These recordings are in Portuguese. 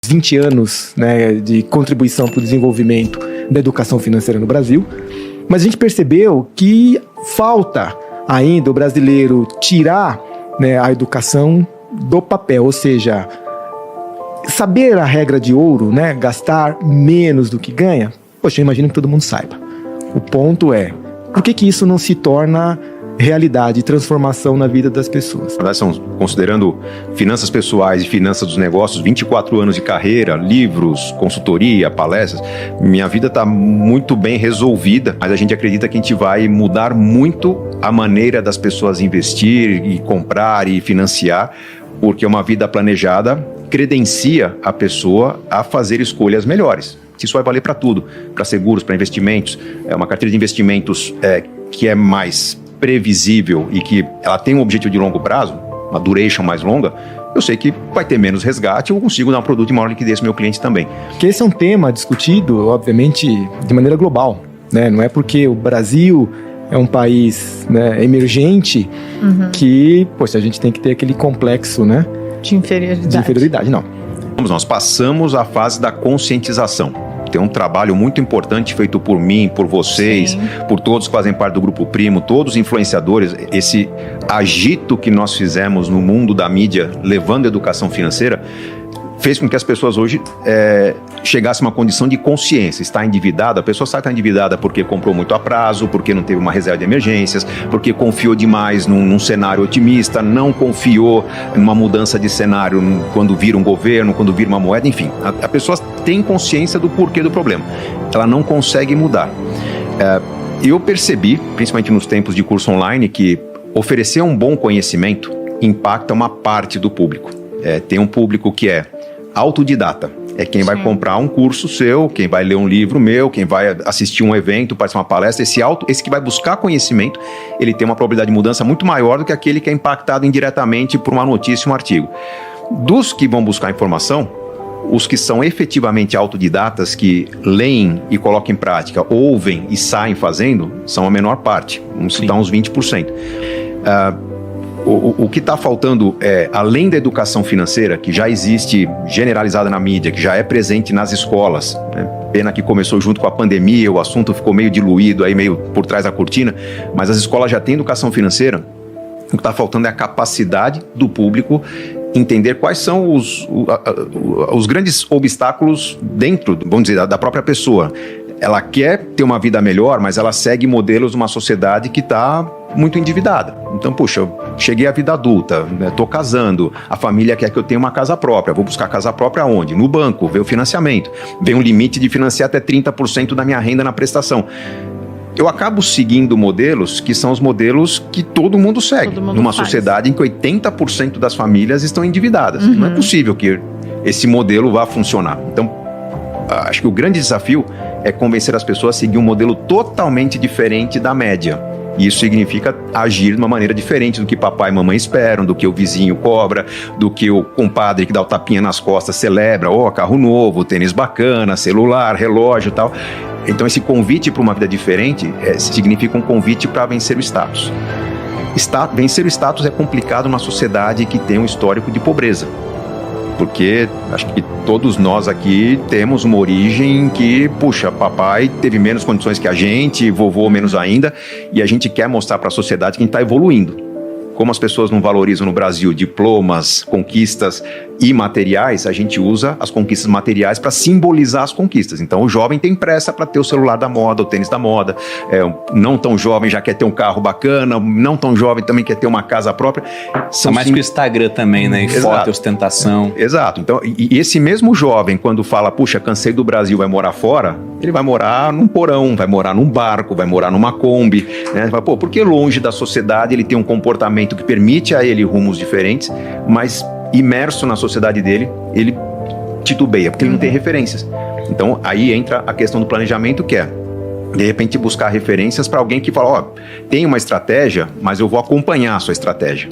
20 anos, né, de contribuição para o desenvolvimento da educação financeira no Brasil, mas a gente percebeu que falta ainda o brasileiro tirar, né, a educação do papel, ou seja, saber a regra de ouro, né, gastar menos do que ganha. Poxa, eu imagino que todo mundo saiba. O ponto é, por que isso não se torna realidade e transformação na vida das pessoas? Considerando finanças pessoais e finanças dos negócios, 24 anos de carreira, livros, consultoria, palestras, minha vida está muito bem resolvida, mas a gente acredita que a gente vai mudar muito a maneira das pessoas investir e comprar e financiar, porque uma vida planejada credencia a pessoa a fazer escolhas melhores. Isso vai valer para tudo, para seguros, para investimentos. É uma carteira de investimentos que é mais previsível e que ela tem um objetivo de longo prazo, uma duration mais longa, eu sei que vai ter menos resgate, eu consigo dar um produto de maior liquidez para o meu cliente também. Porque esse é um tema discutido, obviamente, de maneira global, né? Não é porque o Brasil é um país, né, emergente que, poxa, a gente tem que ter aquele complexo, né, de inferioridade. Não. Nós passamos a fase da conscientização. Tem um trabalho muito importante feito por mim, por vocês, sim, por todos que fazem parte do Grupo Primo, todos os influenciadores. Esse agito que nós fizemos no mundo da mídia, levando a educação financeira, fez com que as pessoas hoje chegassem a uma condição de consciência. Está endividada, a pessoa sabe que está endividada porque comprou muito a prazo, porque não teve uma reserva de emergências, porque confiou demais num cenário otimista, não confiou numa mudança de cenário quando vira um governo, quando vira uma moeda, enfim. A pessoa tem consciência do porquê do problema. Ela não consegue mudar. Eu percebi, principalmente nos tempos de curso online, que oferecer um bom conhecimento impacta uma parte do público. Tem um público que é autodidata, é quem vai comprar um curso seu, quem vai ler um livro meu, quem vai assistir um evento, participar de uma palestra. Esse que vai buscar conhecimento, ele tem uma probabilidade de mudança muito maior do que aquele que é impactado indiretamente por uma notícia, um artigo. Dos que vão buscar informação, os que são efetivamente autodidatas, que leem e colocam em prática, ouvem e saem fazendo, são a menor parte, vamos citar uns 20%. O que está faltando além da educação financeira, que já existe generalizada na mídia, que já é presente nas escolas, né? Pena que começou junto com a pandemia, o assunto ficou meio diluído, aí meio por trás da cortina, mas as escolas já têm educação financeira. O que está faltando é a capacidade do público entender quais são os grandes obstáculos dentro, vamos dizer, da própria pessoa. Ela quer ter uma vida melhor, mas ela segue modelos de uma sociedade que está muito endividada. Então, puxa, eu cheguei à vida adulta, estou casando, a família quer que eu tenha uma casa própria, vou buscar casa própria onde? No banco, vê o financiamento, vem um limite de financiar até 30% da minha renda na prestação. Eu acabo seguindo modelos que são os modelos que todo mundo segue, numa sociedade em que 80% das famílias estão endividadas. Não é possível que esse modelo vá funcionar. Então, acho que o grande desafio é convencer as pessoas a seguir um modelo totalmente diferente da média. E isso significa agir de uma maneira diferente do que papai e mamãe esperam, do que o vizinho cobra, do que o compadre que dá o tapinha nas costas celebra, carro novo, tênis bacana, celular, relógio e tal. Então esse convite para uma vida diferente significa um convite para vencer o status. Vencer o status é complicado numa sociedade que tem um histórico de pobreza. Porque acho que todos nós aqui temos uma origem que, puxa, papai teve menos condições que a gente, vovô menos ainda, e a gente quer mostrar para a sociedade que a gente está evoluindo. Como as pessoas não valorizam no Brasil diplomas, conquistas imateriais, a gente usa as conquistas materiais para simbolizar as conquistas. Então o jovem tem pressa para ter o celular da moda, o tênis da moda, não tão jovem já quer ter um carro bacana, não tão jovem também quer ter uma casa própria. São mais que o Instagram também, né? E foto, ostentação. Exato. Então, e esse mesmo jovem, quando fala, puxa, cansei do Brasil, vai morar fora, ele vai morar num porão, vai morar num barco, vai morar numa Kombi, né? Fala, porque longe da sociedade ele tem um comportamento que permite a ele rumos diferentes, mas imerso na sociedade dele, ele titubeia, porque ele não tem referências. Então, aí entra a questão do planejamento, que é, de repente, buscar referências para alguém que fala, tem uma estratégia, mas eu vou acompanhar a sua estratégia.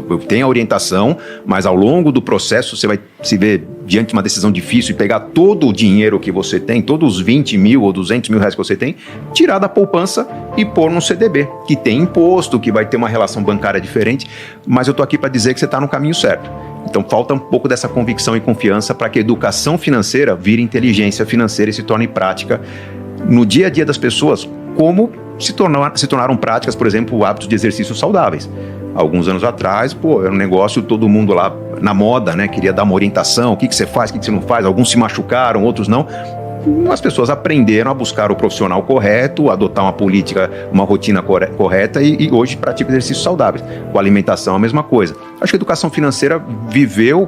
Eu tenho a orientação, mas ao longo do processo você vai se ver diante de uma decisão difícil e pegar todo o dinheiro que você tem, todos os 20 mil ou 200 mil reais que você tem, tirar da poupança e pôr no CDB, que tem imposto, que vai ter uma relação bancária diferente, mas eu tô aqui para dizer que você está no caminho certo. Então falta um pouco dessa convicção e confiança para que a educação financeira vire inteligência financeira e se torne prática no dia a dia das pessoas, como se tornaram práticas, por exemplo, hábitos de exercícios saudáveis. Alguns anos atrás, era um negócio, todo mundo lá na moda, né? Queria dar uma orientação, o que você faz, o que você não faz. Alguns se machucaram, outros não. As pessoas aprenderam a buscar o profissional correto, adotar uma política, uma rotina correta e hoje praticam exercícios saudáveis. Com a alimentação, a mesma coisa. Acho que a educação financeira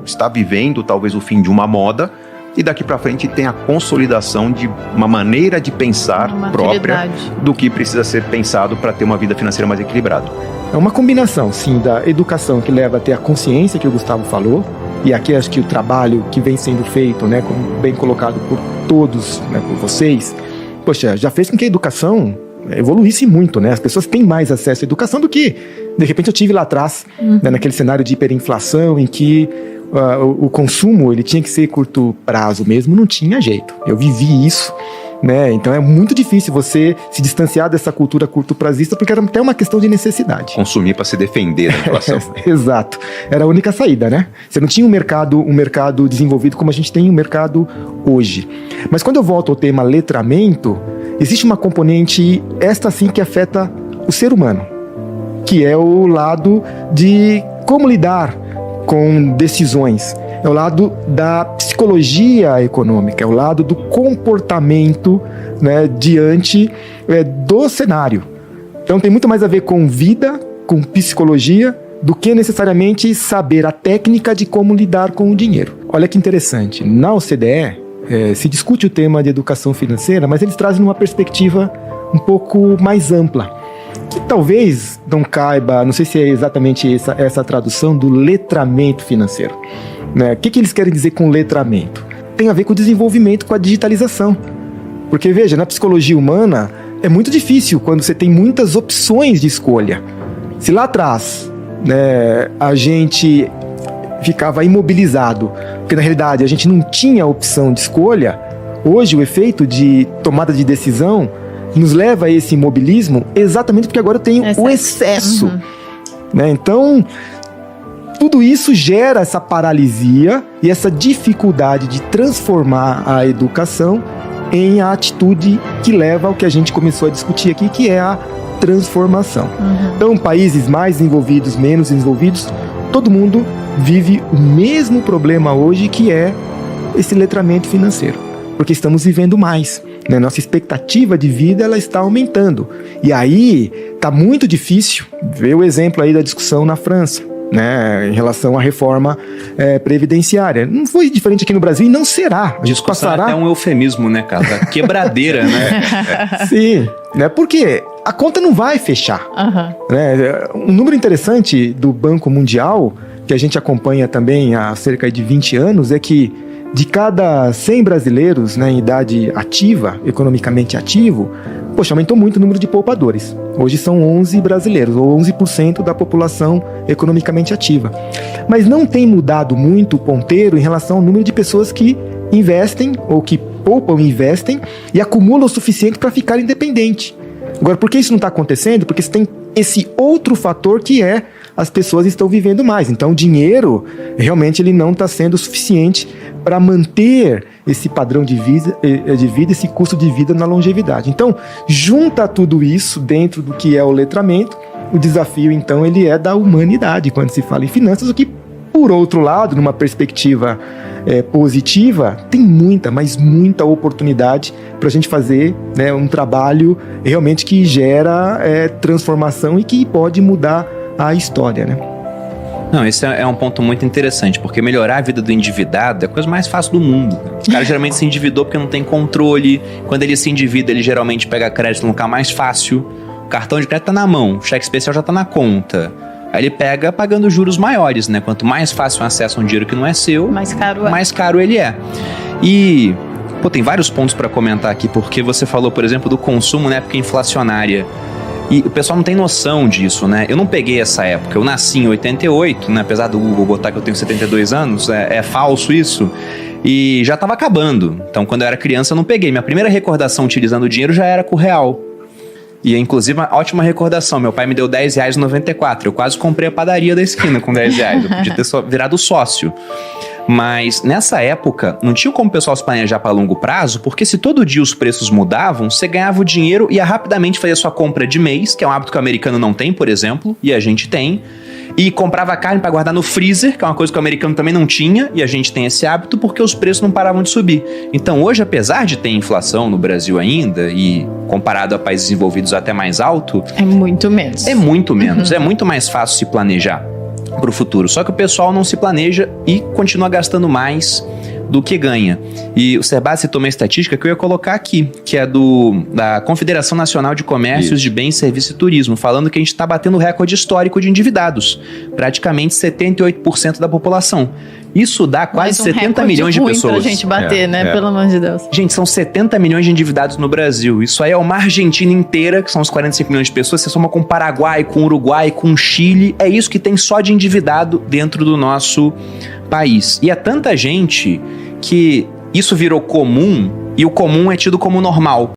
está vivendo talvez o fim de uma moda, e daqui para frente tem a consolidação de uma maneira de pensar própria do que precisa ser pensado para ter uma vida financeira mais equilibrada. É uma combinação, sim, da educação que leva a ter a consciência que o Gustavo falou, e aqui acho que o trabalho que vem sendo feito, né, como bem colocado por todos, né, por vocês, já fez com que a educação evoluísse muito, né? As pessoas têm mais acesso à educação do que, de repente, eu tive lá atrás, né, naquele cenário de hiperinflação em que o consumo ele tinha que ser curto prazo mesmo, não tinha jeito. Eu vivi isso, né? Então é muito difícil você se distanciar dessa cultura curto-prazista, porque era até uma questão de necessidade. Consumir para se defender da inflação. Exato. Era a única saída, né? Você não tinha um mercado desenvolvido como a gente tem um mercado hoje. Mas quando eu volto ao tema letramento, existe uma componente, esta sim, que afeta o ser humano, que é o lado de como lidar com decisões. É o lado da psicologia econômica, é o lado do comportamento, né, diante do cenário. Então tem muito mais a ver com vida, com psicologia, do que necessariamente saber a técnica de como lidar com o dinheiro. Olha que interessante, na OCDE se discute o tema de educação financeira, mas eles trazem uma perspectiva um pouco mais ampla, que talvez não caiba, não sei se é exatamente essa tradução do letramento financeiro. Né? O que eles querem dizer com letramento? Tem a ver com o desenvolvimento, com a digitalização. Porque, veja, na psicologia humana é muito difícil quando você tem muitas opções de escolha. Se lá atrás, né, a gente ficava imobilizado, porque na realidade a gente não tinha opção de escolha, hoje o efeito de tomada de decisão nos leva a esse imobilismo exatamente porque agora eu tenho o excesso. Né? Então, tudo isso gera essa paralisia e essa dificuldade de transformar a educação em a atitude que leva ao que a gente começou a discutir aqui, que é a transformação. Então, países mais desenvolvidos, menos desenvolvidos, todo mundo vive o mesmo problema hoje, que é esse letramento financeiro, porque estamos vivendo mais. Né? Nossa expectativa de vida ela está aumentando. E aí está muito difícil ver o exemplo aí da discussão na França, né, em relação à reforma previdenciária. Não foi diferente aqui no Brasil e não será. A gente passará... É um eufemismo, né, cara? Quebradeira, né? Sim, né? Porque a conta não vai fechar. Né? Um número interessante do Banco Mundial, que a gente acompanha também há cerca de 20 anos, é que de cada 100 brasileiros, né, em idade ativa, economicamente ativo, aumentou muito o número de poupadores. Hoje são 11 brasileiros, ou 11% da população economicamente ativa. Mas não tem mudado muito o ponteiro em relação ao número de pessoas que investem, ou que poupam e investem, e acumulam o suficiente para ficar independente. Agora, por que isso não está acontecendo? Porque você tem esse outro fator que é as pessoas estão vivendo mais. Então, o dinheiro, realmente, ele não está sendo suficiente para manter esse padrão de vida, esse custo de vida na longevidade. Então, junta tudo isso dentro do que é o letramento, o desafio, então, ele é da humanidade, quando se fala em finanças, o que, por outro lado, numa perspectiva positiva, tem muita, mas muita oportunidade para a gente fazer, né, um trabalho realmente que gera transformação e que pode mudar a história, né? Não, esse é um ponto muito interessante, porque melhorar a vida do endividado é a coisa mais fácil do mundo. O cara geralmente se endividou porque não tem controle. Quando ele se endivida, ele geralmente pega crédito no lugar mais fácil. O cartão de crédito tá na mão, o cheque especial já tá na conta. Aí ele pega pagando juros maiores, né? Quanto mais fácil o acesso a um dinheiro que não é seu, mais caro ele é. E, tem vários pontos para comentar aqui, porque você falou, por exemplo, do consumo na época inflacionária. E o pessoal não tem noção disso, né? Eu não peguei essa época. Eu nasci em 88, né? Apesar do Google botar que eu tenho 72 anos, é falso isso. E já estava acabando. Então, quando eu era criança, eu não peguei. Minha primeira recordação utilizando o dinheiro já era com o real. E, inclusive, uma ótima recordação. Meu pai me deu R$10,94. Eu quase comprei a padaria da esquina com R$10. Eu podia ter virado sócio. Mas, nessa época, não tinha como o pessoal se planejar para longo prazo, porque se todo dia os preços mudavam, você ganhava o dinheiro e ia rapidamente fazer sua compra de mês, que é um hábito que o americano não tem, por exemplo, e a gente tem. E comprava carne para guardar no freezer, que é uma coisa que o americano também não tinha, e a gente tem esse hábito porque os preços não paravam de subir. Então hoje, apesar de ter inflação no Brasil ainda, e comparado a países desenvolvidos até mais alto... É muito menos. É muito menos, é muito mais fácil se planejar para o futuro. Só que o pessoal não se planeja e continua gastando mais do que ganha. E o Sebastião citou uma estatística que eu ia colocar aqui, que é da Confederação Nacional de Comércios de Bens, Serviços e Turismo, falando que a gente está batendo recorde histórico de endividados. Praticamente 78% da população. Isso dá quase 70 milhões de pessoas. Pra gente bater, né? Pelo amor de Deus. Gente, são 70 milhões de endividados no Brasil. Isso aí é uma Argentina inteira, que são os 45 milhões de pessoas. Você soma com o Paraguai, com o Uruguai, com o Chile. É isso que tem só de endividado dentro do nosso país. E é tanta gente que isso virou comum, e o comum é tido como normal.